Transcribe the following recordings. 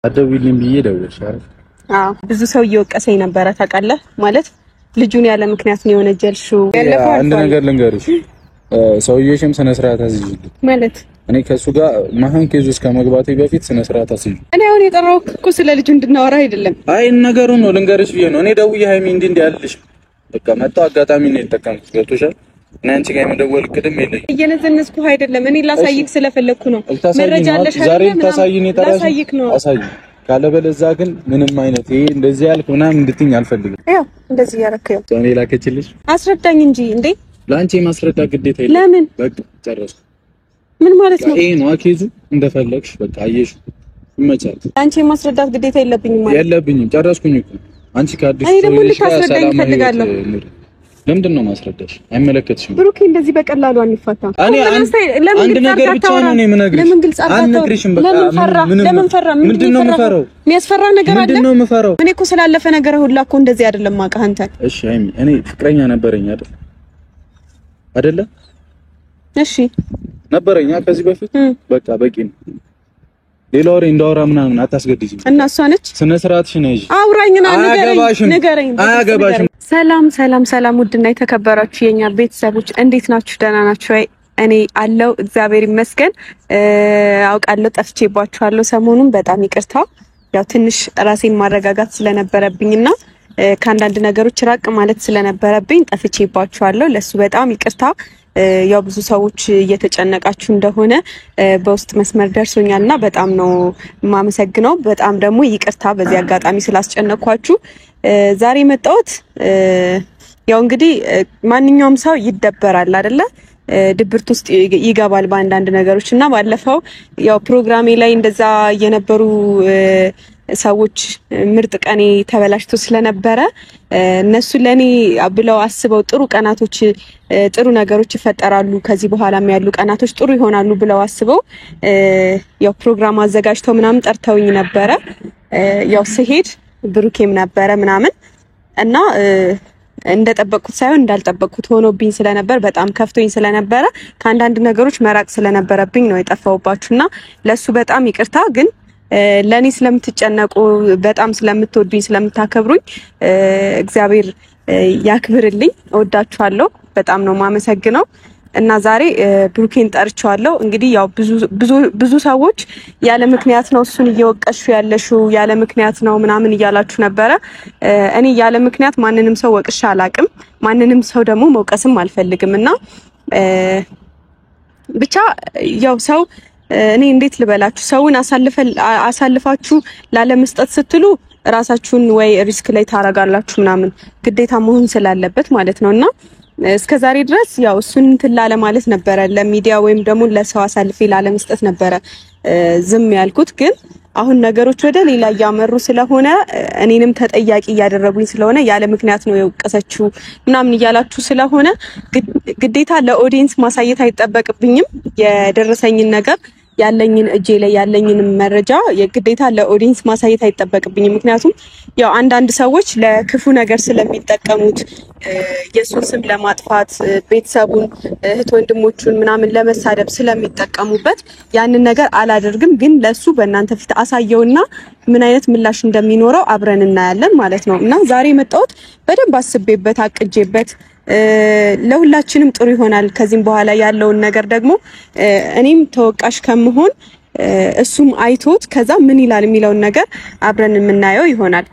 አደውልኝ ብዬ ደውልሽ አይደል? አዎ ብዙ ሰው እየወቀሰኝ ነበረ ታውቃለህ። ማለት ልጁን ያለ ምክንያት ነው የወነጀልሽው። አንድ ነገር ልንገርሽ፣ ሰውዬሽም ስነ ስርዓት አስይዥልኝ ማለት እኔ ከሱ ጋር ማህን ኬዝ ውስጥ ከመግባቴ በፊት ስነ ስርዓት አስይዥ። እኔ አሁን የጠራሁት እኮ ስለ ልጁ እንድናወራ አይደለም። አይ ነገሩን ነው ልንገርሽ ብዬ ነው። እኔ ደውዬ ሃይሚ እንዲህ ያልልሽ በቃ መጣው አጋጣሚ ነው የተጠቀምኩት። ገብቶሻል? እና አንቺ ጋር የመደወል ቅድም የለኝም። እየነዘነስኩ አይደለም። እኔ ላሳይክ ስለፈለኩ ነው። መረጃ አለሽ አይደል? ዛሬ ታሳይኝ የጠራሽ አሳይ። ካለበለዚያ ግን ምንም አይነት ይሄ እንደዚህ ያልክ ምናምን እንድትኝ አልፈልግም። ያው እንደዚህ ያረከው እኔ ላከችልሽ አስረዳኝ እንጂ እንዴ። ላንቺ ማስረዳ ግዴታ የለም። ለምን? በቃ ጨረስኩ። ምን ማለት ነው? ይሄ ነው አኬዙ። እንደፈለግሽ በቃ አየሽ፣ ይመቻል። ላንቺ ማስረዳት ግዴታ የለብኝም ማለት የለብኝም። ጨረስኩኝ እኮ አንቺ ካድሽ እኔ ደግሞ ልታስረዳኝ ፈልጋለሁ። ለምንድን ነው ማስረዳሽ? አይመለከትሽም። ብሩኬ እንደዚህ በቀላሉ አንፋታም። እኔ አንድ ነገር ብቻ ነው የምነግርሽ። ለምን ግልጽ አልነግርሽም። በቃ ለምን ፈራ? ምንድን ነው የምፈራው? የሚያስፈራ ነገር አለ? ምንድን ነው የምፈራው? እኔ እኮ ስላለፈ ነገር ሁላ እኮ እንደዚህ አይደለም ማውቃህ አንተ። እሺ ሃይሚ፣ እኔ ፍቅረኛ ነበረኝ አይደለ? እሺ ነበረኛ ከዚህ በፊት በቃ በቂ ነው። ሌላ ወሬ እንዳወራ ምናምን አታስገድጂኝ። እና እሷ ነች ስነ ስርዓትሽን ነሽ። አውራኝና ንገረኝ። አያገባሽም። ሰላም ውድና የተከበራችሁ የኛ ቤተሰቦች እንዴት ናችሁ? ደህና ናችሁ ወይ? እኔ አለው እግዚአብሔር ይመስገን። አውቃለሁ ጠፍቼባችኋለሁ ሰሞኑን፣ በጣም ይቅርታ። ያው ትንሽ ራሴን ማረጋጋት ስለነበረብኝና ከአንዳንድ ነገሮች ራቅ ማለት ስለነበረብኝ ጠፍቼባችኋለሁ። ለሱ በጣም ይቅርታ። ያው ብዙ ሰዎች እየተጨነቃችሁ እንደሆነ በውስጥ መስመር ደርሶኛልና በጣም ነው የማመሰግነው። በጣም ደግሞ ይቅርታ በዚህ አጋጣሚ ስላስጨነቅኳችሁ። ዛሬ መጣሁት ያው እንግዲህ ማንኛውም ሰው ይደበራል አይደለ? ድብርት ውስጥ ይገባል በአንዳንድ ነገሮች እና ባለፈው ያው ፕሮግራሜ ላይ እንደዛ የነበሩ ሰዎች ምርጥ ቀኔ ተበላሽቶ ስለነበረ እነሱ ለኔ ብለው አስበው ጥሩ ቀናቶች ጥሩ ነገሮች ይፈጠራሉ፣ ከዚህ በኋላም ያሉ ቀናቶች ጥሩ ይሆናሉ ብለው አስበው ያው ፕሮግራም አዘጋጅተው ምናምን ጠርተውኝ ነበረ። ያው ስሄድ ብሩኬም ነበረ ምናምን እና እንደጠበቅኩት ሳይሆን እንዳልጠበቅኩት ሆኖብኝ ስለነበር በጣም ከፍቶኝ ስለነበረ ከአንዳንድ ነገሮች መራቅ ስለነበረብኝ ነው የጠፋውባችሁና ለሱ በጣም ይቅርታ። ግን ለኔ ስለምትጨነቁ በጣም ስለምትወዱኝ ስለምታከብሩኝ እግዚአብሔር ያክብርልኝ። እወዳችኋለሁ። በጣም ነው ማመሰግነው። እና ዛሬ ብሩኬን ጠርቻለሁ። እንግዲህ ያው ብዙ ሰዎች ያለ ምክንያት ነው እሱን እየወቀሹ ያለሽው ያለ ምክንያት ነው ምናምን እያላችሁ ነበረ። እኔ ያለ ምክንያት ማንንም ሰው ወቅሻ አላቅም፣ ማንንም ሰው ደግሞ መውቀስም አልፈልግም። እና ብቻ ያው ሰው እኔ እንዴት ልበላችሁ፣ ሰውን አሳልፋችሁ ላለመስጠት ስትሉ ራሳችሁን ወይ ሪስክ ላይ ታረጋላችሁ ምናምን ግዴታ መሆን ስላለበት ማለት ነውና እስከዛሬ ድረስ ያው እሱን እንትን ላለ ማለት ነበረ ለሚዲያ ወይም ደግሞ ለሰው አሳልፌ ላለመስጠት ነበረ ዝም ያልኩት። ግን አሁን ነገሮች ወደ ሌላ እያመሩ ስለሆነ እኔንም ተጠያቂ እያደረጉኝ ስለሆነ ያለ ምክንያት ነው የወቀሰችው ምናምን እያላችሁ ስለሆነ ግዴታ ለኦዲየንስ ማሳየት አይጠበቅብኝም። የደረሰኝን ነገር ያለኝን እጄ ላይ ያለኝን መረጃ የግዴታ ለኦዲየንስ ማሳየት አይጠበቅብኝም። ምክንያቱም ያው አንዳንድ ሰዎች ለክፉ ነገር ስለሚጠቀሙት የሱን ስም ለማጥፋት ቤተሰቡን እህት ወንድሞቹን ምናምን ለመሳደብ ስለሚጠቀሙበት ያንን ነገር አላደርግም። ግን ለሱ በእናንተ ፊት አሳየውና ምን አይነት ምላሽ እንደሚኖረው አብረን እናያለን ማለት ነው። እና ዛሬ መጣሁት በደንብ አስቤበት አቅጄበት ለሁላችንም ጥሩ ይሆናል ከዚህም በኋላ ያለውን ነገር ደግሞ እኔም ተወቃሽ ከመሆን እሱም አይቶት ከዛ ምን ይላል የሚለውን ነገር አብረን የምናየው ይሆናል።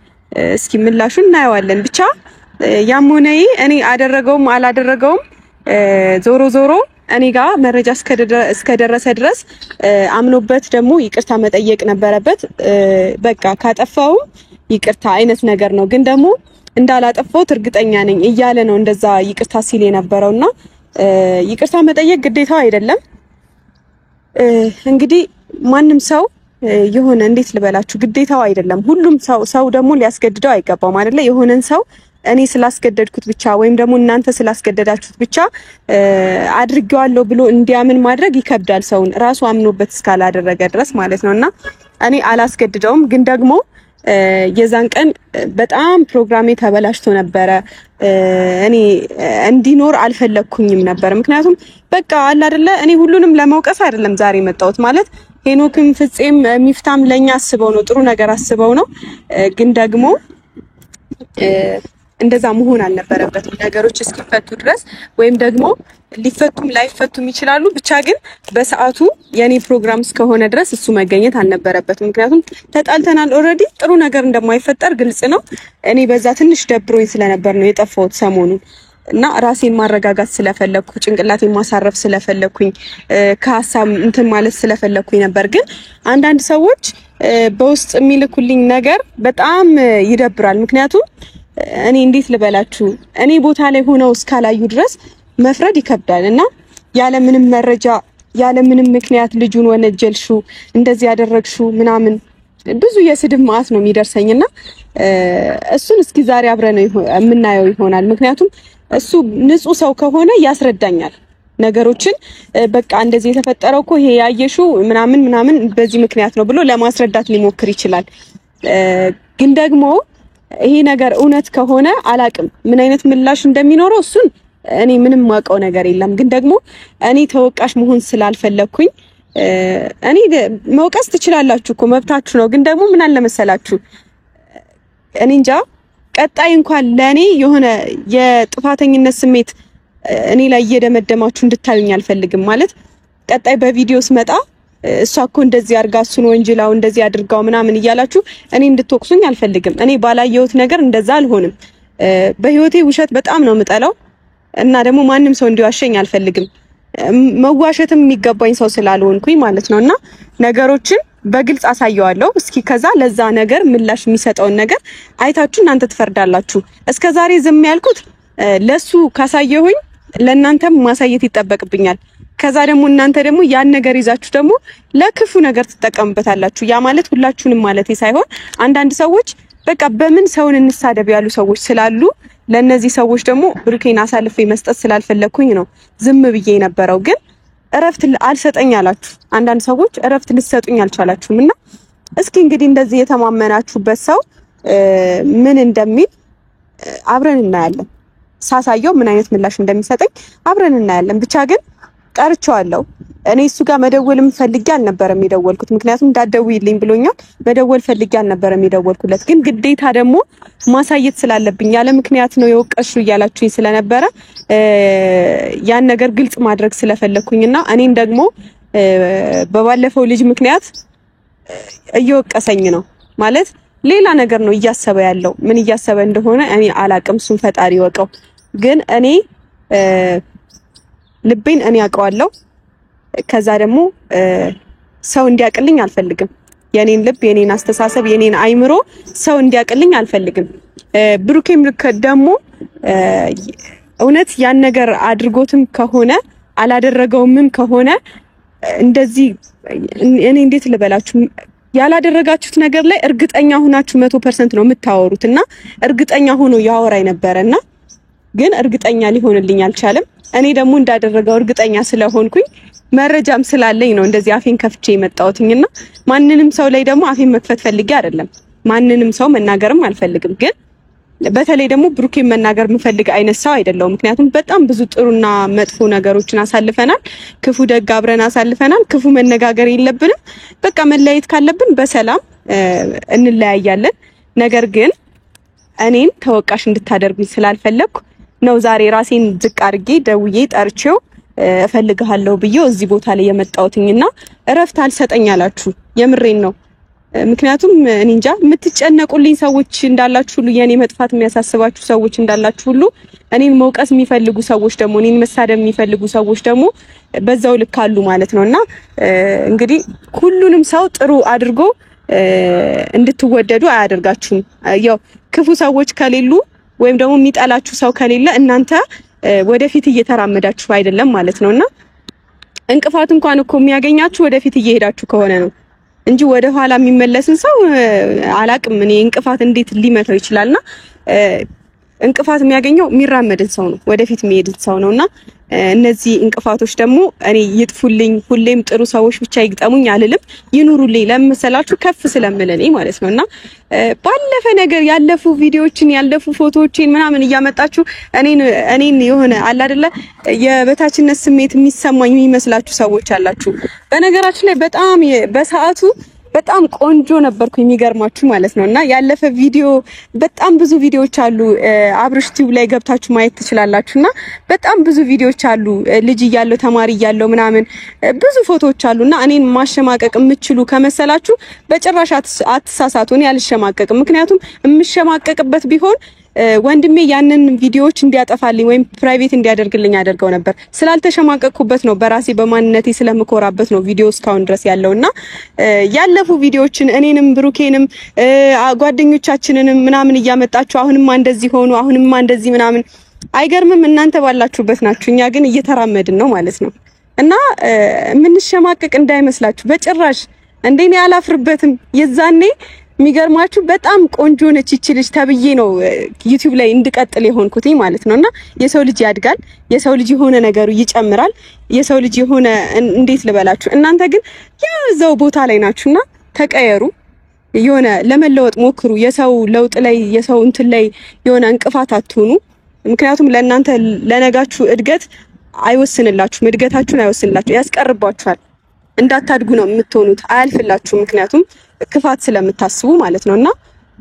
እስኪ ምላሹን እናየዋለን። ብቻ ያም ሆነ እኔ አደረገውም አላደረገውም ዞሮ እኔ ጋር መረጃ እስከደረሰ ድረስ አምኖበት ደግሞ ይቅርታ መጠየቅ ነበረበት። በቃ ካጠፋው ይቅርታ አይነት ነገር ነው። ግን ደግሞ እንዳላጠፋሁት እርግጠኛ ነኝ እያለ ነው እንደዛ ይቅርታ ሲል የነበረውና ይቅርታ መጠየቅ ግዴታው አይደለም። እንግዲህ ማንም ሰው የሆነ እንዴት ልበላችሁ ግዴታው አይደለም። ሁሉም ሰው ደግሞ ሊያስገድደው አይገባም አይደለ? የሆነን ሰው እኔ ስላስገደድኩት ብቻ ወይም ደግሞ እናንተ ስላስገደዳችሁት ብቻ አድርጌዋለሁ ብሎ እንዲያምን ማድረግ ይከብዳል፣ ሰውን ራሱ አምኖበት እስካላደረገ ድረስ ማለት ነውና እኔ አላስገድደውም። ግን ደግሞ የዛን ቀን በጣም ፕሮግራሜ ተበላሽቶ ነበረ። እኔ እንዲኖር አልፈለኩኝም ነበር። ምክንያቱም በቃ አለ አይደለ እኔ ሁሉንም ለመውቀስ አይደለም ዛሬ መጣሁት። ማለት ሄኖክም ፍፄም ሚፍታም ለኛ አስበው ነው ጥሩ ነገር አስበው ነው ግን ደግሞ እንደዛ መሆን አልነበረበትም ነገሮች እስኪፈቱ ድረስ ወይም ደግሞ ሊፈቱም ላይፈቱም ይችላሉ ብቻ ግን በሰዓቱ የኔ ፕሮግራም እስከሆነ ድረስ እሱ መገኘት አልነበረበትም ምክንያቱም ተጣልተናል ኦሬዲ ጥሩ ነገር እንደማይፈጠር ግልጽ ነው እኔ በዛ ትንሽ ደብሮኝ ስለነበር ነው የጠፋሁት ሰሞኑን እና ራሴን ማረጋጋት ስለፈለኩ ጭንቅላቴን ማሳረፍ ስለፈለኩኝ ከሐሳብ እንትን ማለት ስለፈለኩኝ ነበር ግን አንዳንድ ሰዎች በውስጥ የሚልኩልኝ ነገር በጣም ይደብራል ምክንያቱም እኔ እንዴት ልበላችሁ እኔ ቦታ ላይ ሆነው እስካላዩ ድረስ መፍረድ ይከብዳል እና ያለ ምንም መረጃ ያለ ምንም ምክንያት ልጁን ወነጀልሹ እንደዚህ ያደረግሹ ምናምን ብዙ የስድብ ማአት ነው የሚደርሰኝና እሱን እስኪ ዛሬ አብረን የምናየው ይሆናል ምክንያቱም እሱ ንጹህ ሰው ከሆነ ያስረዳኛል ነገሮችን በቃ እንደዚህ የተፈጠረው እኮ ይሄ ያየሹ ምናምን በዚህ ምክንያት ነው ብሎ ለማስረዳት ሊሞክር ይችላል ግን ደግሞ ይሄ ነገር እውነት ከሆነ አላቅም ምን አይነት ምላሽ እንደሚኖረው እሱን እኔ ምንም ማቀው ነገር የለም ግን ደግሞ እኔ ተወቃሽ መሆን ስላልፈለኩኝ እኔ መውቀስ ትችላላችሁ እኮ መብታችሁ ነው ግን ደግሞ ምን አለ መሰላችሁ እኔ እንጃ ቀጣይ እንኳን ለኔ የሆነ የጥፋተኝነት ስሜት እኔ ላይ እየደመደማችሁ እንድታዩኝ አልፈልግም ማለት ቀጣይ በቪዲዮ ስመጣ እሷ እኮ እንደዚህ አርጋ እሱን ወንጅላው እንደዚህ አድርጋው ምናምን እያላችሁ እኔ እንድትወቅሱኝ አልፈልግም እኔ ባላየሁት ነገር እንደዛ አልሆንም በህይወቴ ውሸት በጣም ነው የምጠላው እና ደግሞ ማንም ሰው እንዲዋሸኝ አልፈልግም መዋሸትም የሚገባኝ ሰው ስላልሆንኩኝ ማለት ነውና ነገሮችን በግልጽ አሳየዋለሁ እስኪ ከዛ ለዛ ነገር ምላሽ የሚሰጠውን ነገር አይታችሁ እናንተ ትፈርዳላችሁ እስከዛሬ ዝም ያልኩት ለሱ ካሳየሁኝ ለእናንተም ማሳየት ይጠበቅብኛል ከዛ ደግሞ እናንተ ደግሞ ያን ነገር ይዛችሁ ደግሞ ለክፉ ነገር ትጠቀሙበታላችሁ ያ ማለት ሁላችሁንም ማለቴ ሳይሆን አንዳንድ ሰዎች በቃ በምን ሰውን እንሳደብ ያሉ ሰዎች ስላሉ ለነዚህ ሰዎች ደግሞ ብሩኬን አሳልፌ መስጠት ስላልፈለኩኝ ነው ዝም ብዬ የነበረው ግን እረፍት አልሰጠኝ አላችሁ አንዳንድ ሰዎች እረፍት ልትሰጡኝ አልቻላችሁምና እስኪ እንግዲህ እንደዚህ የተማመናችሁበት ሰው ምን እንደሚል አብረን እናያለን ሳሳየው ምን አይነት ምላሽ እንደሚሰጠኝ አብረን እናያለን ብቻ ግን ቀርቻለሁ እኔ እሱ ጋር መደወልም ፈልጌ አልነበረም የደወልኩት ምክንያቱም እንዳትደውይልኝ ብሎኛል መደወል ፈልጌ አልነበረም የደወልኩለት ግን ግዴታ ደግሞ ማሳየት ስላለብኝ ያለ ምክንያት ነው የወቀሹ እያላችሁኝ ስለነበረ ያን ነገር ግልጽ ማድረግ ስለፈለኩኝና እኔን ደግሞ በባለፈው ልጅ ምክንያት እየወቀሰኝ ነው ማለት ሌላ ነገር ነው እያሰበ ያለው ምን እያሰበ እንደሆነ እኔ አላቅም እሱን ፈጣሪ ወቀው ግን እኔ ልቤን እኔ አውቀዋለሁ ከዛ ደግሞ ሰው እንዲያቅልኝ አልፈልግም የኔን ልብ የኔን አስተሳሰብ የኔን አይምሮ ሰው እንዲያቅልኝ አልፈልግም ብሩኬም ደግሞ እውነት ያን ነገር አድርጎትም ከሆነ አላደረገውም ከሆነ እንደዚህ እኔ እንዴት ልበላችሁ ያላደረጋችሁት ነገር ላይ እርግጠኛ ሆናችሁ 100% ነው የምታወሩትና እርግጠኛ ሆኖ ያወራይ ነበርና ግን እርግጠኛ ሊሆንልኝ አልቻለም እኔ ደግሞ እንዳደረገው እርግጠኛ ስለሆንኩኝ መረጃም ስላለኝ ነው እንደዚህ አፌን ከፍቼ የመጣሁትኝና ማንንም ሰው ላይ ደግሞ አፌን መክፈት ፈልጌ አይደለም ማንንም ሰው መናገርም አልፈልግም ግን በተለይ ደግሞ ብሩኬን መናገር የምፈልግ አይነት ሰው አይደለም ምክንያቱም በጣም ብዙ ጥሩና መጥፎ ነገሮችን አሳልፈናል ክፉ ደግ አብረን አሳልፈናል ክፉ መነጋገር የለብንም በቃ መለያየት ካለብን በሰላም እንለያያለን ነገር ግን እኔን ተወቃሽ እንድታደርጉኝ ስላልፈለኩ ነው ዛሬ ራሴን ዝቅ አድርጌ ደውዬ ጠርቼው እፈልግሃለሁ ብዬው እዚህ ቦታ ላይ የመጣሁትኝና እረፍት አልሰጠኛላችሁ የምሬን ነው ምክንያቱም እኔ እንጃ የምትጨነቁልኝ ሰዎች እንዳላችሁ ሁሉ የኔ መጥፋት የሚያሳስባችሁ ሰዎች እንዳላችሁ ሁሉ እኔን መውቀስ የሚፈልጉ ሰዎች ደግሞ እኔን መሳደብ የሚፈልጉ ሰዎች ደግሞ በዛው ልክ አሉ ማለት ነውና እንግዲህ ሁሉንም ሰው ጥሩ አድርጎ እንድትወደዱ አያደርጋችሁም ያው ክፉ ሰዎች ከሌሉ ወይም ደግሞ የሚጣላችሁ ሰው ከሌለ እናንተ ወደፊት እየተራመዳችሁ አይደለም ማለት ነውና እንቅፋት እንኳን እኮ የሚያገኛችሁ ወደፊት እየሄዳችሁ ከሆነ ነው እንጂ ወደ ኋላ የሚመለስን ሰው አላቅም እኔ እንቅፋት እንዴት ሊመታው ይችላልና እንቅፋት የሚያገኘው የሚራመድን ሰው ነው፣ ወደፊት የሚሄድን ሰው ነውና እነዚህ እንቅፋቶች ደግሞ እኔ ይጥፉልኝ፣ ሁሌም ጥሩ ሰዎች ብቻ ይግጠሙኝ አልልም፣ ይኑሩልኝ ለምሰላችሁ ከፍ ስለምለኝ ማለት ነውና ባለፈ ነገር ያለፉ ቪዲዮዎችን ያለፉ ፎቶዎችን ምናምን እያመጣችሁ እኔን የሆነ አለ አይደለ የበታችነት ስሜት የሚሰማኝ የሚመስላችሁ ሰዎች አላችሁ። በነገራችን ላይ በጣም በሰዓቱ በጣም ቆንጆ ነበርኩ የሚገርማችሁ ማለት ነውና ያለፈ ቪዲዮ በጣም ብዙ ቪዲዮዎች አሉ አብርሽ ቲዩብ ላይ ገብታችሁ ማየት ትችላላችሁና በጣም ብዙ ቪዲዮዎች አሉ ልጅ እያለሁ ተማሪ እያለሁ ምናምን ብዙ ፎቶዎች አሉና እኔን ማሸማቀቅ የምትችሉ ከመሰላችሁ በጭራሽ አትሳሳቱ። እኔ አልሸማቀቅም። ምክንያቱም የምሸማቀቅበት ቢሆን ወንድሜ ያንን ቪዲዮዎች እንዲያጠፋልኝ ወይም ፕራይቬት እንዲያደርግልኝ አደርገው ነበር። ስላልተሸማቀቅኩበት ነው፣ በራሴ በማንነቴ ስለምኮራበት ነው ቪዲዮ እስካሁን ድረስ ያለውና ያለፉ ቪዲዮዎችን እኔንም ብሩኬንም ጓደኞቻችንንም ምናምን እያመጣችሁ አሁንማ እንደዚህ ሆኑ አሁንማ እንደዚህ ምናምን አይገርምም? እናንተ ባላችሁበት ናችሁ፣ እኛ ግን እየተራመድን ነው ማለት ነው። እና ምንሸማቀቅ እንዳይመስላችሁ በጭራሽ። እንደኔ አላፍርበትም። የዛኔ የሚገርማችሁ በጣም ቆንጆ ነች ይቺ ልጅ ተብዬ ነው ዩቲዩብ ላይ እንድቀጥል የሆንኩት ማለት ነውና የሰው ልጅ ያድጋል፣ የሰው ልጅ የሆነ ነገሩ ይጨምራል፣ የሰው ልጅ የሆነ እንዴት ልበላችሁ። እናንተ ግን ያው ቦታ ላይ ናችሁና ተቀየሩ፣ የሆነ ለመለወጥ ሞክሩ። የሰው ለውጥ ላይ የሰው እንትን ላይ የሆነ እንቅፋት አትሁኑ። ምክንያቱም ለእናንተ ለነጋችሁ እድገት አይወስንላችሁም፣ እድገታችሁን አይወስንላችሁ፣ ያስቀርባችኋል። እንዳታድጉ ነው የምትሆኑት፣ አያልፍላችሁ። ምክንያቱም ክፋት ስለምታስቡ ማለት ነውና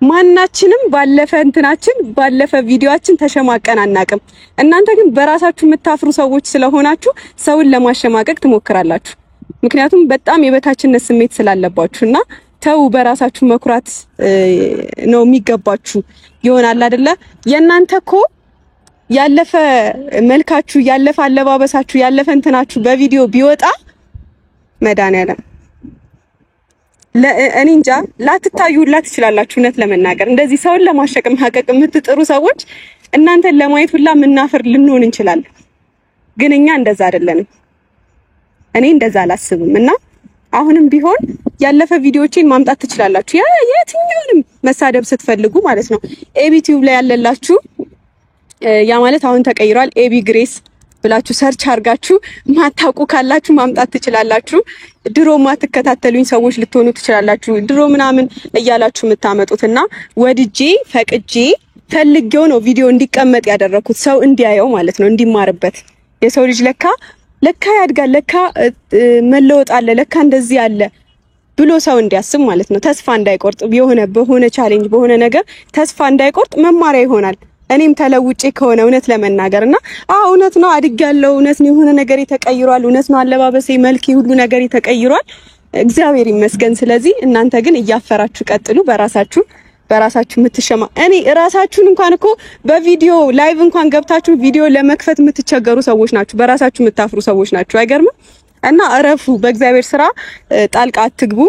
ማናችንም ባለፈ እንትናችን ባለፈ ቪዲዮአችን ተሸማቀን አናቅም። እናንተ ግን በራሳችሁ የምታፍሩ ሰዎች ስለሆናችሁ ሰውን ለማሸማቀቅ ትሞክራላችሁ። ምክንያቱም በጣም የበታችነት ስሜት ስላለባችሁና ተው፣ በራሳችሁ መኩራት ነው የሚገባችሁ። ይሆናል አይደለ? የእናንተኮ ያለፈ መልካችሁ ያለፈ አለባበሳችሁ ያለፈ እንትናችሁ በቪዲዮ ቢወጣ መድኃኒዓለም እኔ እንጃ ላትታዩላት ትችላላችሁ። እውነት ለመናገር እንደዚህ ሰውን ለማሸማቀቅ የምትጥሩ ሰዎች እናንተን ለማየት ሁላ ምናፍር ልንሆን እንችላለን፣ ግን እኛ እንደዛ አይደለንም። እኔ እንደዛ አላስብም። እና አሁንም ቢሆን ያለፈ ቪዲዮዎችን ማምጣት ትችላላችሁ፣ የትኛውንም መሳደብ ስትፈልጉ ማለት ነው። ኤቢ ቲዩብ ላይ ያለላችሁ ያ ማለት አሁን ተቀይሯል። ኤቢ ግሬስ ብላችሁ ሰርች አርጋችሁ ማታውቁ ካላችሁ ማምጣት ትችላላችሁ። ድሮ ማትከታተሉኝ ሰዎች ልትሆኑ ትችላላችሁ። ድሮ ምናምን እያላችሁ የምታመጡትና ወድጄ ፈቅጄ ፈልጌው ነው ቪዲዮ እንዲቀመጥ ያደረኩት፣ ሰው እንዲያየው ማለት ነው፣ እንዲማርበት። የሰው ልጅ ለካ ያድጋል፣ ለካ መለወጥ አለ፣ ለካ እንደዚህ አለ ብሎ ሰው እንዲያስብ ማለት ነው። ተስፋ እንዳይቆርጥ በሆነ ቻሌንጅ በሆነ ነገር ተስፋ እንዳይቆርጥ መማሪያ ይሆናል። እኔም ተለውጬ ከሆነ እውነት ለመናገርና እውነት ነው አድጋለሁ፣ እውነት ነው የሆነ ነገር ተቀይሯል፣ እውነት ነው አለባበሴ፣ መልኬ፣ ሁሉ ነገር ተቀይሯል፣ እግዚአብሔር ይመስገን። ስለዚህ እናንተ ግን እያፈራችሁ ቀጥሉ። በራሳችሁ የምትሸማ እኔ ራሳችሁን እንኳን እኮ በቪዲዮ ላይቭ እንኳን ገብታችሁ ቪዲዮ ለመክፈት የምትቸገሩ ሰዎች ናችሁ፣ በራሳችሁ የምታፍሩ ሰዎች ናችሁ። አይገርምም? እና እረፉ፣ በእግዚአብሔር ስራ ጣልቃ አትግቡ።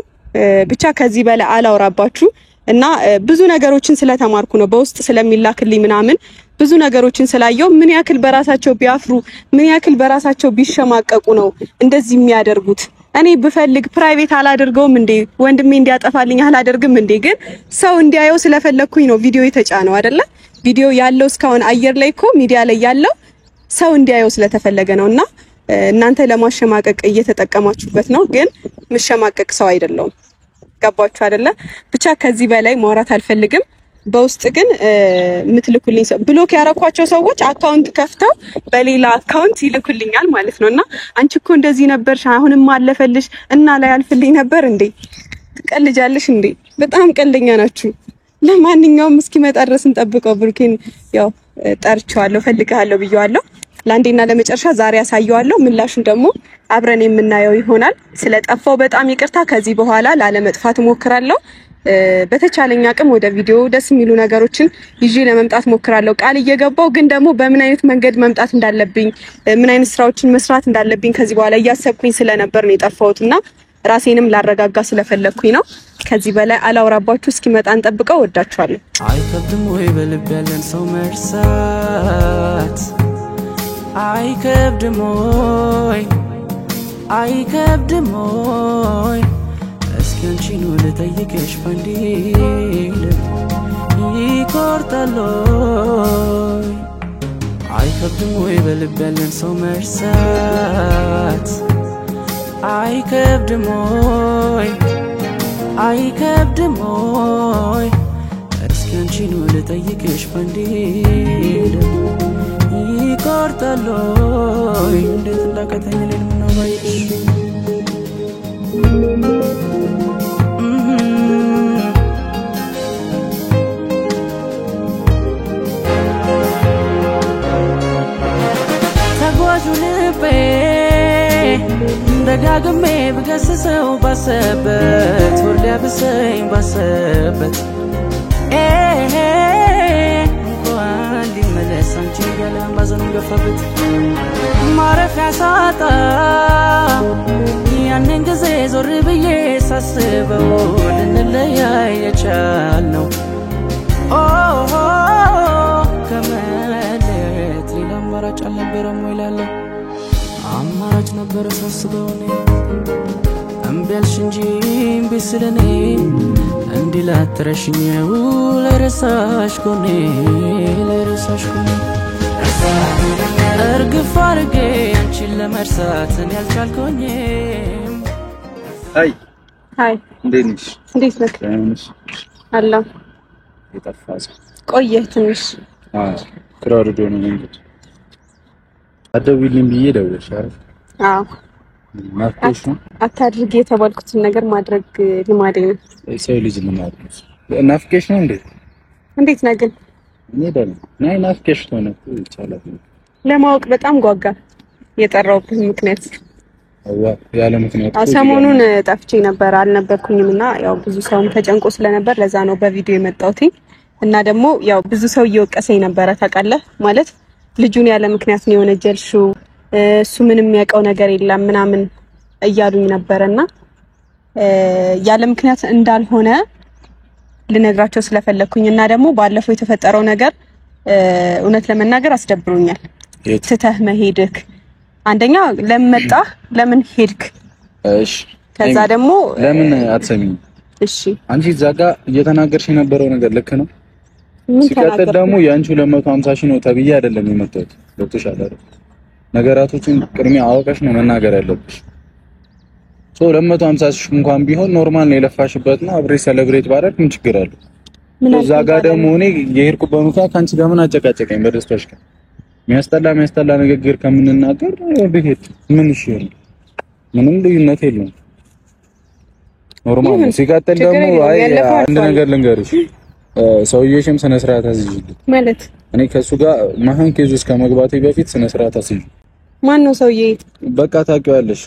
ብቻ ከዚህ በላይ አላውራባችሁ። እና ብዙ ነገሮችን ስለተማርኩ ነው በውስጥ ስለሚላክልኝ ምናምን ብዙ ነገሮችን ስላየው ምን ያክል በራሳቸው ቢያፍሩ ምን ያክል በራሳቸው ቢሸማቀቁ ነው እንደዚህ የሚያደርጉት። እኔ ብፈልግ ፕራይቬት አላደርገውም እንዴ? ወንድሜ እንዲያጠፋልኝ አላደርግም እንዴ? ግን ሰው እንዲያየው ስለፈለኩኝ ነው ቪዲዮ የተጫነው አይደለ? ቪዲዮ ያለው እስካሁን አየር ላይ እኮ ሚዲያ ላይ ያለው ሰው እንዲያየው ስለተፈለገ ነውና እናንተ ለማሸማቀቅ እየተጠቀማችሁበት ነው። ግን ምሸማቀቅ ሰው አይደለሁም። ገባችሁ አይደለ? ብቻ ከዚህ በላይ ማውራት አልፈልግም። በውስጥ ግን የምትልኩልኝ ሰው ብሎክ ያረኳቸው ሰዎች አካውንት ከፍተው በሌላ አካውንት ይልኩልኛል ማለት ነውና አንቺ እኮ እንደዚህ ነበርሽ አሁንም አለፈልሽ እና ላይ አልፈልኝ ነበር እንዴ? ትቀልጃለሽ እንዴ? በጣም ቀልደኛ ናችሁ። ለማንኛውም እስኪመጣ ድረስ እንጠብቀው። ብሩኬን ያው ጠርቼዋለሁ፣ ፈልጋለሁ ብየዋለሁ። ለአንዴና ለመጨረሻ ዛሬ ያሳየዋለሁ። ምላሹን ደግሞ አብረን የምናየው ይሆናል። ስለጠፋው በጣም ይቅርታ። ከዚህ በኋላ ላለመጥፋት ሞክራለሁ። በተቻለኝ አቅም ወደ ቪዲዮ ደስ የሚሉ ነገሮችን ይዤ ለመምጣት ሞክራለሁ። ቃል እየገባው ግን ደግሞ በምን አይነት መንገድ መምጣት እንዳለብኝ ምን አይነት ስራዎችን መስራት እንዳለብኝ ከዚህ በኋላ እያሰብኩኝ ስለነበር ነው የጠፋሁትና ራሴንም ላረጋጋ ስለፈለኩኝ ነው። ከዚህ በላይ አላውራባችሁ። እስኪመጣ እንጠብቀው። ወዳችኋለሁ። አይከብድም ወይ በልብ ያለን ሰው መርሳት? አይከብድም ወይ አይከብድም ወይ? እስኪ አንቺን ልጠይቅሽ ባንዴ ይቆርጣል ወይ አይከብድም ወይ በልብ ያለን ሰው መርሳት አይከብድም ወይ እስኪ አንቺን ልጠይቅሽ ባንዴ ይቆርጣል ወይ እንዴት እንዳቀተኝ ለምን ነው ባይሽ ተጓዡ ልቤ ደጋግሜ ብገስሰው ባሰበት ወርዳ ብሰኝ ባሰበት እንኳን ሊመለስ አንቺ ያለ ማዘኑ ገፋበት ማረፊያ ሳጣ ያንን ጊዜ ዞር ብዬ ሳስበው ልንለያይ የቻልነው ከመለየት ሌላ አማራጭ አልነበረም ወይ እላለሁ አማራጭ ነበረ ሳስበው እኔ እምቢ አልሽ እንጂ እምቢ ስለኔ እንዲህ ላትረሽኘው ለረሳሽ ጎኔ እርግፍ አድርጌ አንቺን ለመርሳት እኔ አልቻልኩኝም አይ እንዴት ነሽ አለሁ የጠፋሽ ቆየህ ትንሽ ክራውድ ሆነ እንግዲህ አደውልኝ ብዬ ደውልሽ አይደል አዎ ማፍቀሽ ነው አታድርግ የተባልኩትን ነገር ማድረግ ልማዴ ነው ሰው ልጅ ልማድ ነው ናፍቀሽ ነው እንዴት ነህ ግን እኔ ደህና ነኝ ናፍቀሽ ነው ይቻላል ለማወቅ በጣም ጓጋ የጠራሁበት ምክንያት ያለ ምክንያት ሰሞኑን ጠፍቼ ነበር አልነበርኩኝምና ያው ብዙ ሰውም ተጨንቆ ስለነበር ለዛ ነው በቪዲዮ የመጣሁት እና ደግሞ ያው ብዙ ሰው እየወቀሰኝ ነበር ታውቃለህ ማለት ልጁን ያለ ምክንያት ነው የወነጀልሽው እሱ ምንም የሚያውቀው ነገር የለም ምናምን እያሉኝ ነበርና ያለ ምክንያት እንዳልሆነ ልነግራቸው ስለፈለኩኝ እና ደግሞ ባለፈው የተፈጠረው ነገር እውነት ለመናገር አስደብሮኛል ትተህ መሄድክ አንደኛ ለምን መጣህ ለምን ሄድክ እሺ ከዛ ደግሞ ለምን አትሰሚኝ እሺ አንቺ ዛጋ እየተናገርሽ የነበረው ነገር ልክ ነው ሲቀጥል ደግሞ ያንቺው 250 ሺህ ነው ተብዬ አይደለም የመጣሁት ገብቶሻል አይደል ነገራቶችን ቅድሚያ አውቀሽ ነው መናገር ያለብሽ 250 ሺህ እንኳን ቢሆን ኖርማል ነው የለፋሽበት ነው አብሬ ሴሌብሬት ባደርግ ምን ችግር አለው ዛጋ ደግሞ እኔ የሄድኩበት ነው ካንቺ ጋር ምን አጨቃጨቀኝ በደስታሽ ጋር የሚያስጠላ ንግግር ከምንናገር ብሄድ ምን ይሽል ምንም ልዩነት የለውም ኖርማል ነው ሲቀጥል ደግሞ አይ አንድ ነገር ልንገርሽ ሰውዬሽም ስነ ስርዓት አስይዥልኝ ማለት እኔ ከሱ ጋር ማህን ኬዝ ውስጥ ከመግባቴ በፊት ስነ ስርዓት አስይዥ ማን ነው ሰውዬ በቃ ታውቂዋለሽ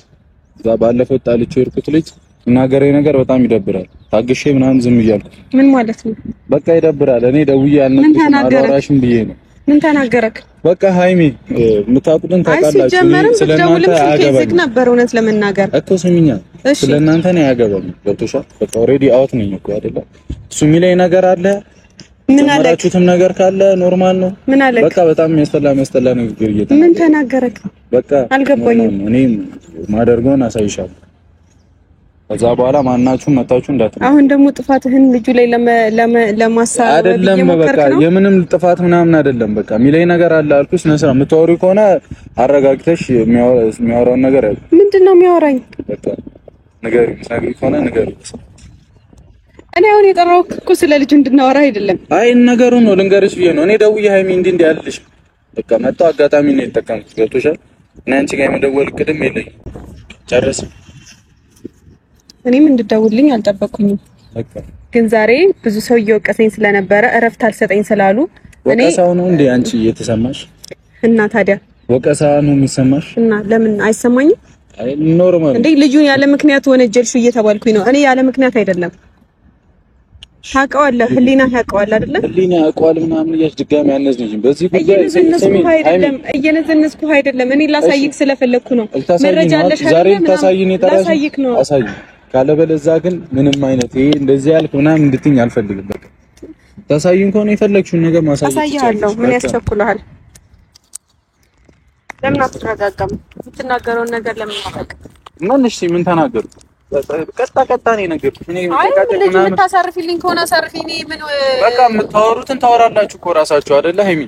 እዛ ባለፈው ጣልቼው የርኩት ልጅ እናገረኝ ነገር በጣም ይደብራል ታግሼ ምናምን ዝም እያልኩ ምን ማለት ነው በቃ ይደብራል እኔ ደውዬ አልነበረም አላራሽም ብዬ ነው ምን ተናገረክ በቃ ሃይሚ ምታቁልን ታውቃላችሁ ስለናንተ አገባኝ ነበር እውነት ለመናገር እኮ ስሚኛ ስለናንተ ነው ያገባኝ ገብቶሻል በቃ ኦሬዲ አውት ነኝ እኮ አይደለ እሱ የሚለኝ ነገር አለ ምን አላችሁትም ነገር ካለ ኖርማል ነው በቃ በጣም የሚያስጠላ ንግግር እየተናገረ ምን ተናገረክ በቃ አልገባኝም እኔ ማደርገውን አሳይሻለሁ ከዛ በኋላ ማናችሁም መጣችሁ እንዳትነው አሁን ደግሞ ጥፋትህን ልጁ ላይ ለማሳረብ አይደለም በቃ የምንም ጥፋት ምናምን አይደለም በቃ ሚለይ ነገር አለ አልኩሽ ነስራ የምታወሪ ከሆነ አረጋግተሽ የሚያወራውን ነገር አይደል ምንድነው የሚያወራኝ በቃ ነገር ይሳገኝ ከሆነ ነገር እኔ አሁን የጠራሁት እኮ ስለ ልጁ እንድናወራ አይደለም አይ ነገሩ ነው ልንገርሽ ብዬ ነው እኔ ደውዬ ሃይሚ እንዲህ ያልልሽ በቃ መጣው አጋጣሚ ነው የተጠቀምኩት ገብቶሻል እና አንቺ ጋር የመደወል ቅድም የለኝ ጨርስ እኔም እንድደውልልኝ አልጠበቅኩኝም በቃ ግን ዛሬ ብዙ ሰው እየወቀሰኝ ስለነበረ እረፍት አልሰጠኝ ስላሉ እኔ ወቀሳው ነው እንዴ አንቺ እየተሰማሽ እና ታዲያ ወቀሳው ነው የሚሰማሽ እና ለምን አይሰማኝም አይ ኖርማል እንዴ ልጁን ያለ ምክንያት ወነጀልሽ እየተባልኩኝ ነው እኔ ያለ ምክንያት አይደለም ታውቀዋለህ ህሊና ያውቀዋል አይደለ ህሊና ያውቀዋል ምናምን እያልሽ ድጋሚ ያነዝንሽ በዚህ ጉዳይ እየነዘነስኩ አይደለም እኔ ላሳይክ ስለፈለኩ ነው መረጃ አለሽ ዛሬ ታሳይኝ ተራሽ አሳይ ካለበለዛ ግን ምንም አይነት ይሄ እንደዚህ ያልክ ምናምን እንድትኝ አልፈልግም በቃ ታሳይኝ ከሆነ የፈለግሽውን ነገር ማሳየት አሳያለሁ ምን ያስቸኩልሃል ለምን አትረጋጋም የምትናገረውን ነገር ለምን ማፈቅ ማንሽ ምን ተናገሩ ቀጣ ነው የነገርኩሽ። እኔ ልጅ የምታሳርፊልኝ ከሆነ አሳርፊኝ። ምን በቃ የምታወሩትን ታወራላችሁ እኮ ራሳችሁ አይደለ ሀይሚ?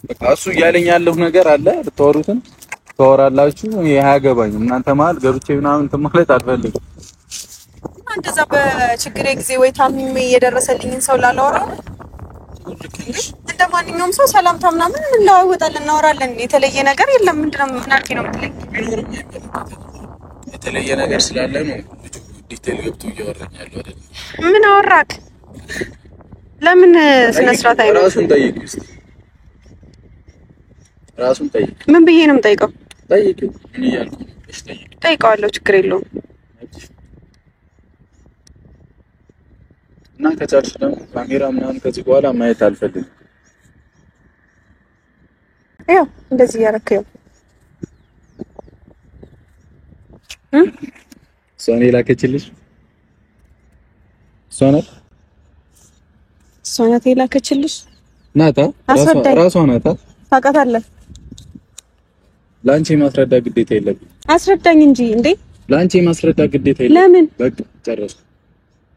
በቃ እሱ እያለኝ ያለው ነገር አለ፣ ብታወሩትን ታወራላችሁ። እኔ አያገባኝም። እናንተ መሀል ገብቼ ምናምን እንትን ማለት አልፈልግም። እንደዛ በችግሬ ጊዜ ወይ ታምሜ የደረሰልኝን ሰው ላላወራ እንደ ማንኛውም ሰው ሰላምታ ምናምን እንለዋወጣለን፣ እናወራለን። የተለየ ነገር የለም። ምንድነው ምናልከ ነው የምትለኝ? የተለየ ነገር ስላለ ነው ዲቴል ገብቶ እያወራኝ ያለው አይደል? ምን አወራክ? ለምን ስነ ስርዓት አይኖርም? ራሱን ጠይቅ እስቲ፣ ራሱን ጠይቅ። ምን ብዬ ነው የምጠይቀው? ጠይቅ። ምን እያልኩ ነው? እሺ ጠይቅ። ጠይቀዋለሁ፣ ችግር የለውም። እና ከቻልሽ ደግሞ ካሜራ ምናምን ከዚህ በኋላ ማየት አልፈልግም። ያው እንደዚህ ያረከው ሶኔ ላከችልሽ? ሶናቴ ላከችልሽ? ናታ ራሷ ናታ። ታውቃታለህ? ላንቺ ማስረዳ ግዴታ የለብኝ። አስረዳኝ እንጂ እንዴ! ላንቺ ማስረዳ ግዴታ የለብኝ። ለምን? በቃ ጨረስኩ።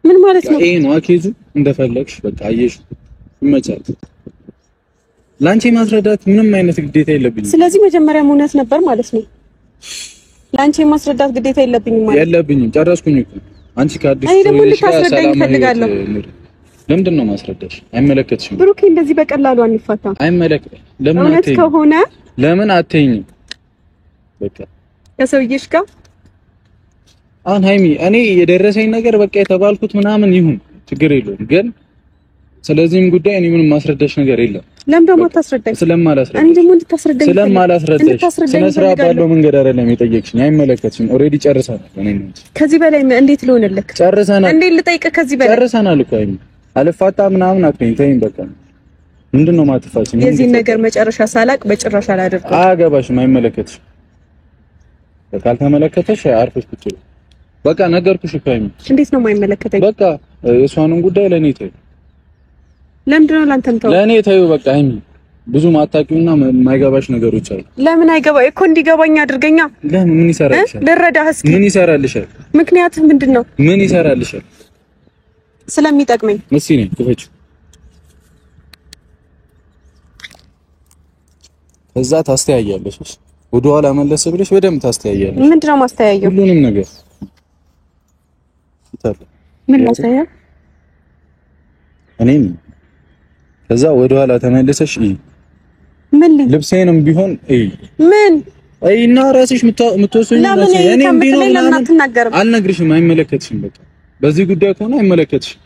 ምን ማለት ነው? ይሄ ነው አኬዙ። እንደፈለግሽ በቃ አየሽ፣ ይመቻል። ላንቺ ማስረዳት ምንም አይነት ግዴታ የለብኝም። ስለዚህ መጀመሪያም እውነት ነበር ማለት ነው። ላንቺ ማስረዳት ግዴታ የለብኝም ማለት የለብኝም። ጨረስኩኝ እኮ አንቺ ካድሽ እኔ ደግሞ ልታስረዳኝ ፈልጋለሁ። ለምንድን ነው ማስረዳሽ? አይመለከትሽም ብሩኬ። እንደዚህ በቀላሉ አንፋታም። አይመለከት። ለምን እውነት አትይኝ? ከሆነ ለምን አትይኝም? በቃ ከሰውዬሽ ጋር አሁን ሀይሚ እኔ የደረሰኝ ነገር በቃ የተባልኩት ምናምን ይሁን ችግር የለውም፣ ግን ስለዚህም ጉዳይ እኔ ምንም ማስረዳሽ ነገር የለም። ለምን ደግሞ ታስረዳኝ? ስለማላስረዳሽ አንድ ምን ልታስረዳኝ? ስለማላስረዳሽ ስነ ስርዓት ባለው መንገድ አይደለም የጠየቅሽኝ። አይመለከትሽም። ኦልሬዲ ጨርሰናል። እኔ ነው ከዚህ በላይ እንዴት ልሆንልክ? ጨርሰናል። እንዴት ልጠይቅህ? ከዚህ በላይ ጨርሰናል እኮ ሀይሚ። አልፋታ ምናምን አትበይኝ፣ ተይኝ በቃ። ምንድነው ማጥፋችኝ? የዚህ ነገር መጨረሻ ሳላቅ በጭራሽ አላደርግም። አያገባሽም። አይመለከትሽም። ካልተመለከተሽ አርፈሽ ቁጭ በይ። በቃ ነገርኩሽ እኮ ሀይሚ። እንዴት ነው የማይመለከተኝ? በቃ የእሷንም ጉዳይ ለኔ ተይው። ለምንድን ነው ላንተም ተው? ለኔ ተይው በቃ ሀይሚ። ብዙ ማታውቂውና የማይገባሽ ነገሮች አሉ። ለምን አይገባ እኮ እንዲገባኝ አድርገኛ። ለምን ምን ይሰራልሻል? ልረዳህ እስኪ። ምን ይሰራልሻል? ምክንያቱም ምንድን ነው? ምን ይሰራልሻል? ስለሚጠቅመኝ። እሺ ነኝ ክፈችው። እዛ ታስተያያለሽ። ወደ ኋላ መለስ ብለሽ በደንብ ታስተያያለሽ። ምንድን ነው ማስተያየው? ሁሉንም ነገር ይታል። ምን ላሳያ? እኔም ከዛ ወደ ኋላ ተመለሰሽ ምን ልብሴንም ቢሆን ምን እና ራስሽ የምትወስኚው ነው። እኔም ቢሆን አልነግርሽም። አይመለከትሽም። በቃ በዚህ ጉዳይ ከሆነ አይመለከትሽም።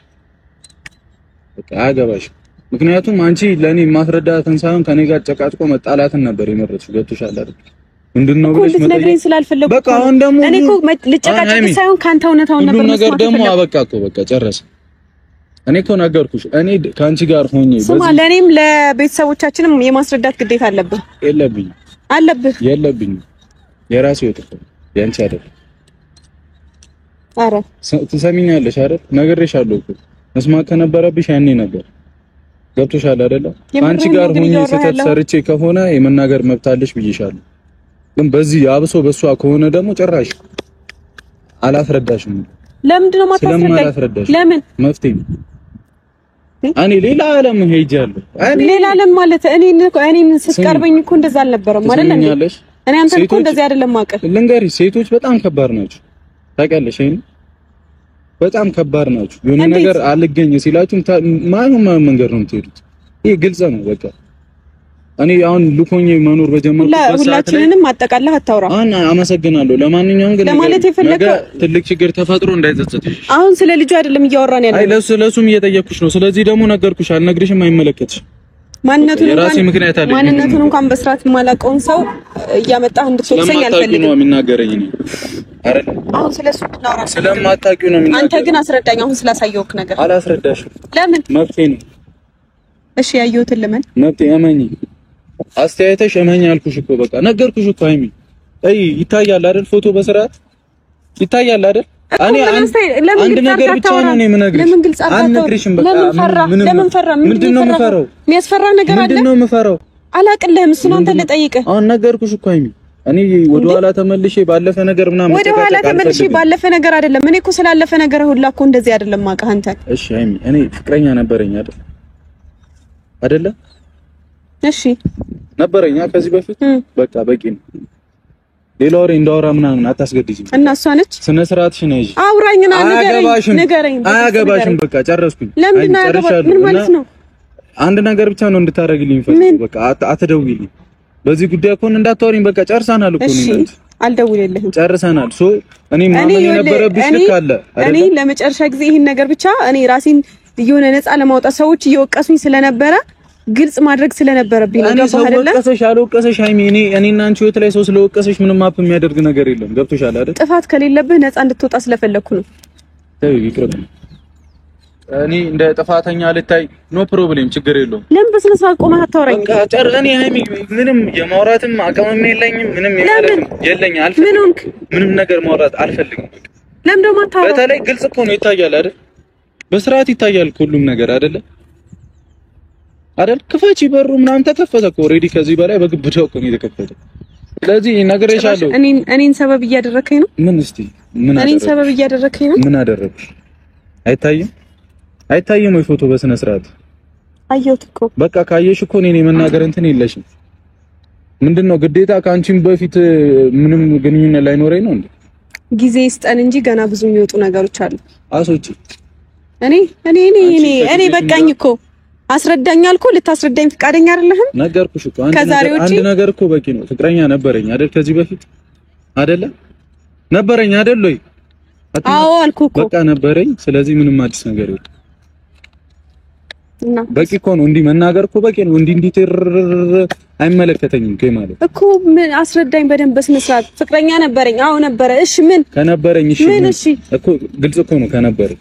በቃ አያገባሽም። ምክንያቱም አንቺ ለኔ ማስረዳትን ሳይሆን ከኔ ጋር ጨቃጭቆ መጣላትን ነበር የመረጥሽው። ገብቶሻል አይደል? ምንድነው ብለሽ ነግሬኝ ስላልፈለኩ በቃ አሁን ደግሞ እኔ እኮ ልጨቃጨቅ ሳይሆን ካንተ እውነታውን ነበር መስማት ነገር ደግሞ አበቃ እኮ በቃ ጨረሰ። እኔ እኮ ነገርኩሽ። እኔ ካንቺ ጋር ሆኜ ስማ፣ ለኔም ለቤተሰቦቻችንም የማስረዳት ግዴታ አለብህ። የለብኝም። አለብህ። የለብኝም። የራሴ ወጥቶ ያንቺ አይደል? አረ ትሰሚኛለሽ አይደል? ነግሬሻለሁ እኮ መስማት ከነበረብሽ ያኔ ነበር። ገብቶሻል አይደል? አንቺ ጋር ሆኜ ስህተት ሰርቼ ከሆነ የመናገር መብት አለሽ ብዬሻለሁ። ግን በዚህ አብሶ በሷ ከሆነ ደግሞ ጭራሽ አላስረዳሽም። ለምንድን ነው ማታስረዳኝ? ለምን? መፍትሄ እኔ ሌላ ዓለም ሄጃለሁ። ሌላ ዓለም ማለት እኔን ስትቀርበኝ እኮ እንደዛ አልነበረም ማለት ነው። እኔ አንተን እኮ እንደዚህ አይደለም ማቀር። ልንገርሽ፣ ሴቶች በጣም ከባድ ናቸው ታውቂያለሽ። በጣም ከባድ ናቸው። የሆነ ነገር አልገኝ ሲላችሁ ማንም መንገድ ነው የምትሄዱት። ይሄ ግልጽ ነው በቃ። እኔ አሁን ልኮኝ መኖር በጀመርኩበት ሰዓት ሁላችንንም አጠቃለህ አታውራ። አመሰግናለሁ። ለማንኛውም ግን ለማለት የፈለከው ትልቅ ችግር ተፈጥሮ እንዳይጸጸትሽ። አሁን ስለ ልጁ አይደለም እያወራን ያለው። አይ ለሱም እየጠየቅኩሽ ነው። ስለዚህ ደግሞ ነገርኩሽ፣ አልነግርሽም፣ አይመለከትሽም። ማንነቱን እንኳን በስርዓት የማላውቀውን ሰው እያመጣህ እንድትወቅሰኝ አልፈልግም። ነው የሚናገረኝ እኔ አይደል? አሁን ስለሱ እናወራ። ስለማታውቂው ነው የሚናገረኝ። አንተ ግን አስረዳኝ። አሁን ስላሳየውክ ነገር አላስረዳሽም። ለምን? መብቴ ነው። እሺ ያየሁትን ለምን? መብቴ እመኚ። አስተያየተሽ እመኚ አልኩሽ እኮ በቃ ነገርኩሽ እኮ ሀይሚ። ይታያል አይደል? ፎቶ በስርዓት ይታያል አይደል? እኔ አንድ ነገር ብቻ ነው የምነግርሽ። ለምን ግልጽ አልነግርሽም። በቃ ለምን ፈራ? ምንድነው የምፈራው? የሚያስፈራ ነገር አለ? ምንድነው የምፈራው? አላቅልህም። እሱን አንተ ልጠይቅህ። አሁን ነገርኩሽ እኮ ሀይሚ። እኔ ወደ ኋላ ተመልሼ ባለፈ ነገር ምናምን ወደ ኋላ ተመልሼ ባለፈ ነገር አይደለም። እኔ እኮ ስላለፈ ነገር ሁላ እኮ እንደዚህ አይደለም ማውቃህ አንተ። እሺ ሃይሚ እኔ ፍቅረኛ ነበረኝ አይደለ? እሺ ነበረኛ ከዚህ በፊት በቃ በቂ ነው። ሌላ ወሬ እንዳወራ ምናምን አታስገድጂኝ። እና እሷ ነች ስነ ስርዓትሽን ያዥ። አውራኝና ንገረኝ። አያገባሽም በቃ ጨረስኩኝ። ለምን አያገባሽም? ምን ማለት ነው? አንድ ነገር ብቻ ነው እንድታረግልኝ ፈልኩ። በቃ አትደውይልኝ። በዚህ ጉዳይ እኮ እንዳታወሪኝ። በቃ ጨርሰናል እኮ ነው። አልደውልልህም። ጨርሰናል። እኔ ማመን የነበረብሽ ልክ አለ አይደል? እኔ ለመጨረሻ ጊዜ ይሄን ነገር ብቻ እኔ ራሴን የሆነ ነፃ ለማውጣት ሰዎች እየወቀሱኝ ስለነበረ ግልጽ ማድረግ ስለነበረብኝ ነው። ገብቶሻል አይደል? ወቀሰሽ አልወቀሰሽ ሃይሚ እኔና አንቺ ህይወት ላይ ሰው ስለወቀሰሽ ምንም አፕ የሚያደርግ ነገር የለም። ገብቶሻል አይደል? ጥፋት ከሌለብህ ነፃ እንድትወጣ ስለፈለኩ ነው። ይቅርብ። እኔ እንደ ጥፋተኛ ልታይ ኖ ፕሮብሌም ችግር የለውም። ለምን በስነ ስርዓት ቆመህ አታወራኝ? በቃ እኔ ሃይሚ ምንም የማውራትም አቅምም የለኝም። ምንም የለኝም። ምንም ነገር ማውራት አልፈልግም። ለምን ደግሞ አታወራም? በተለይ ግልጽ እኮ ነው ይታያል አይደል? በስርዓት ይታያል ሁሉም ነገር አይደል? ክፈቺ በሩ ምናምን ተከፈተ እኮ ኦሬዲ። ከዚህ በላይ በግብዳው እኮ ነው የተከፈተው። ስለዚህ ነግሬሻለሁ። እኔን ሰበብ እያደረከኝ ነው። ምን እስቲ ምን አደረኩ? እኔን ሰበብ እያደረከኝ ነው። ምን አደረኩሽ? አይታይም ወይ ፎቶ በስነ ስርዓት? አየሁት እኮ። በቃ ካየሽ እኮ እኔ መናገር እንትን የለሽም። ምንድነው ግዴታ ከአንቺም በፊት ምንም ግንኙነት ላይኖረኝ ነው እንዴ? ጊዜ ይስጠን እንጂ ገና ብዙ የሚወጡ ነገሮች አሉ። አሶጪ እኔ በቃኝ እኮ አስረዳኝ አልኩ። ልታስረዳኝ ፍቃደኛ አይደለህም? ነገርኩሽ እኮ አንድ ነገር እኮ በቂ ነው። ፍቅረኛ ነበረኝ አይደል? ከዚህ በፊት አይደለ? ነበረኝ አይደል ወይ? አዎ አልኩ እኮ በቃ ነበረኝ። ስለዚህ ምንም አዲስ ነገር የለም። እና በቂ እኮ ነው። እንዲህ መናገር እኮ በቂ ነው። እንዲህ አይመለከተኝም ማለት እኮ። ምን አስረዳኝ በደንብ በስነ ስርዓት። ፍቅረኛ ነበረኝ። አዎ ነበረ። እሺ ምን ከነበረኝ? እሺ እኮ ግልጽ እኮ ነው ከነበረኝ።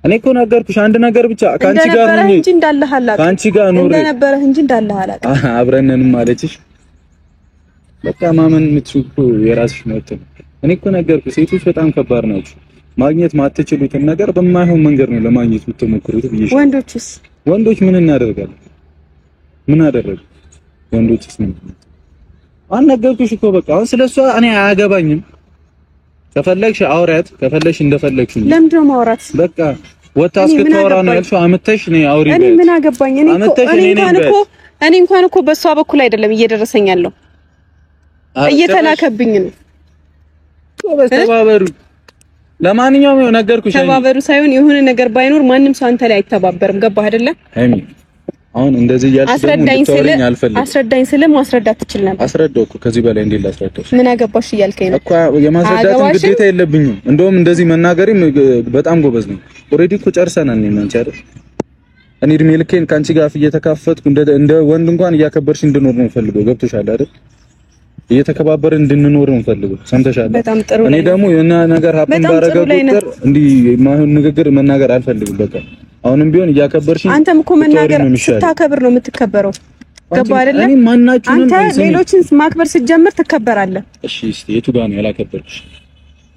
እኔ እኮ ነገርኩሽ አንድ ነገር ብቻ ካንቺ ጋር ነው እንጂ እንዳለህ አላውቅም። ካንቺ ጋር ነው እንደነበረህ እንጂ እንዳለህ አላውቅም። አብረንንም ማለችሽ በቃ ማመን የምትችይው የራስሽ መብት ነው። እኔ እኮ ነገርኩሽ ሴቶች በጣም ከባድ ናቸው። ማግኘት ማትችሉትን ነገር በማይሆን መንገድ ነው ለማግኘት የምትሞክሩት ብዬሽ። ወንዶች ምን እናደርጋለን? ምን አደረጉ ወንዶችስ? ምን አነገርኩሽ እኮ በቃ አሁን ስለሷ እኔ አያገባኝም። ከፈለግሽ አውሪያት፣ ከፈለግሽ እንደፈለግሽ ነው። ለምንድን ነው ማውራት? በቃ ወጣ እስክታወራ ነው ያልሽው። አመተሽ ነው አውሪ። እኔ ምን አገባኝ? እኔ እንኳን እኮ በሷ በኩል አይደለም እየደረሰኝ ያለው እየተላከብኝ ነው። ተባበሩ። ለማንኛውም ነው ነገርኩሽ። ተባበሩ ሳይሆን የሆነ ነገር ባይኖር ማንም ሰው አንተ ላይ አይተባበርም። ገባህ አይደለ? ሃይሚ አሁን እንደዚህ ያልሽ ደግሞ አስረዳኝ ስልም ማስረዳት ትችል ነበር። አስረዳው እኮ ከዚህ በላይ እንዴት ላስረዳሽ? ምን አገባሽ እያልከኝ ነው እኮ። የማስረዳት ግዴታ የለብኝም። እንደውም እንደዚህ መናገሬም በጣም ጎበዝ ነው። ኦሬዲ እኮ ጨርሰናል ነው ማንቺ አይደል? እኔ እድሜ ልኬን ካንቺ ጋር እየተካፈትኩ እንደ ወንድ እንኳን እያከበርሽ እንድኖር ነው ፈልገው። ገብቶሻል አይደል? እየተከባበርን እንድንኖር ነው ፈልገው። ሰምተሻል? እኔ ደግሞ የሆነ ነገር ሀብን ባረገው ቁጥር እንዲህ ማይሆን ንግግር መናገር አልፈልግም። በቃ አሁንም ቢሆን እያከበርሽኝ። አንተም እኮ መናገር ስታከብር ነው የምትከበረው። ገባህ አይደለ? አንተ ሌሎችን ማክበር ስትጀምር ትከበራለህ። እሺ እስቲ የቱ ጋር ነው ያላከበርሽ?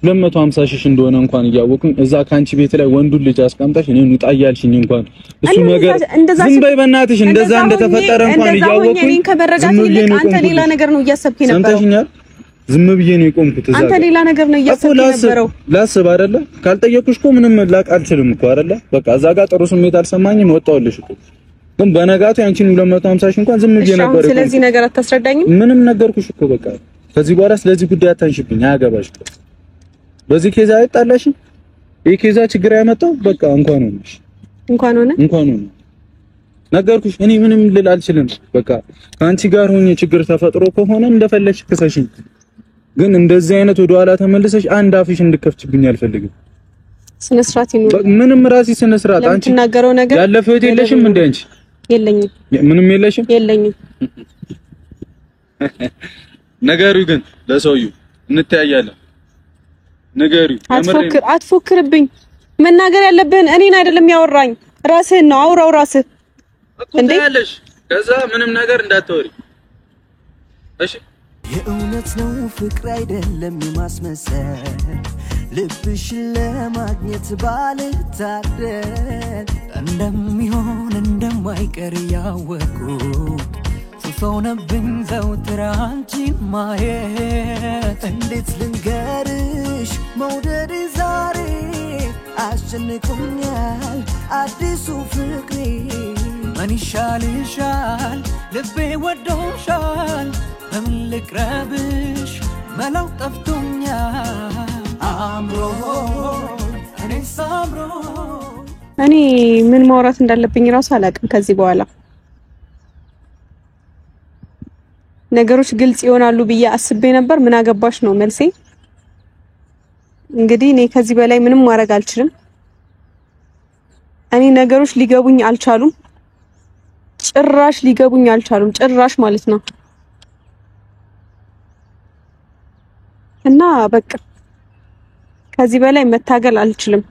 250 ሺህ እንደሆነ እንኳን እያወቅኝ እዛ ካንቺ ቤት ላይ ወንዱን ልጅ አስቀምጣሽ እኔን ውጣ እያልሽኝ እንኳን እሱ ነገር ዝም በይ በእናትሽ። እንደዛ እንደተፈጠረ እንኳን እያወቅኝ እኔን ከመረዳት ይልቅ አንተ ሌላ ነገር ነው እያሰብክ ነበር። ሰምተሽኛል? ዝም ብዬ ነው የቆምኩት። እዛ አንተ ሌላ ነገር ነው እያሰብክ ነበር። ላስብ አይደለ? ካልጠየቅኩሽ እኮ ምንም ላቅ አልችልም እኮ አይደለ? በቃ እዛ ጋር ጥሩ ስሜት አልሰማኝም፣ ወጣሁልሽ እኮ። ግን በነጋቱ ያንቺን 250 ሺህ እንኳን ዝም ብዬ ነበር። ስለዚህ ነገር አታስረዳኝም? ምንም ነገርኩሽ እኮ በቃ። ከዚህ በኋላ ስለዚህ ጉዳይ አታንሽብኝ፣ አያገባሽ። በዚህ ኬዛ አይጣላሽ። ይሄ ኬዛ ችግር ያመጣው በቃ እንኳን ሆነ ነገርኩሽ። እኔ ምንም ልል አልችልም። በቃ ከአንቺ ጋር ሆኜ ችግር ተፈጥሮ ከሆነ እንደፈለግሽ ክሰሽኝ። ግን እንደዚህ አይነት ወደ ኋላ ተመልሰሽ አንድ አፍሽ እንድከፍችብኝ አልፈልግም። ስነ ስርዓት ይኖር። ምንም ራሲ ስነ ስርዓት። አንቺ ተናገረው ነገር ያለፈው የለሽም እንዴ? አንቺ የለኝም። ምንም የለሽም? የለኝም። ነገሩ ግን ለሰውዬው እንተያያለን። ነገሩ አትፎክርብኝ። መናገር ያለብህን እኔን አይደለም ያወራኝ ራስህን ነው። አውራው ራስህ እንዴ ያለሽ። ከዛ ምንም ነገር እንዳትወሪ እሺ። የእውነት ነው ፍቅር አይደለም የማስመሰል ልብሽን ለማግኘት ባልታደል እንደሚሆን እንደማይቀር ያወቅኩት ሱሶነብኝ ዘውትር አንቺን ማየት እንዴት ልንገርሽ መውደድ ዛሬ አስጨንቆኛል አዲሱ ፍቅሬ ምን ይሻልሻል ልቤ ወዶሻል በምን ልቅረብሽ መላው ጠፍቶኛል አምሮ እኔ ምን ማውራት እንዳለብኝ ራሱ አላውቅም ከዚህ በኋላ ነገሮች ግልጽ ይሆናሉ ብዬ አስቤ ነበር ምን አገባሽ ነው መልሴ እንግዲህ እኔ ከዚህ በላይ ምንም ማድረግ አልችልም እኔ ነገሮች ሊገቡኝ አልቻሉም ጭራሽ ሊገቡኝ አልቻሉም ጭራሽ ማለት ነው እና በቃ ከዚህ በላይ መታገል አልችልም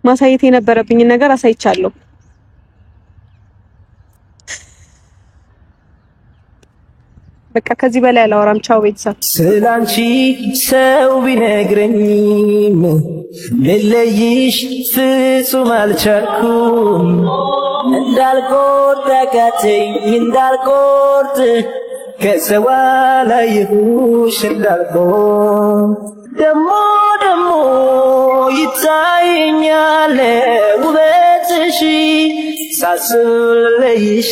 ማሳየት የነበረብኝ ነገር አሳይቻለሁ በቃ ከዚህ በላይ አላወራም ቻው ቤተሰብ ስላንቺ ሰው ቢነግረኝም ለለይሽ ፍጹም አልቻልኩም እንዳልቆርጥ ያቃተኝ እንዳልቆርጥ ከሰው ላይሁሽ እንዳልቆርጥ ደሞ ይታየኛል ውበትሽ ሳስብ ለይሽ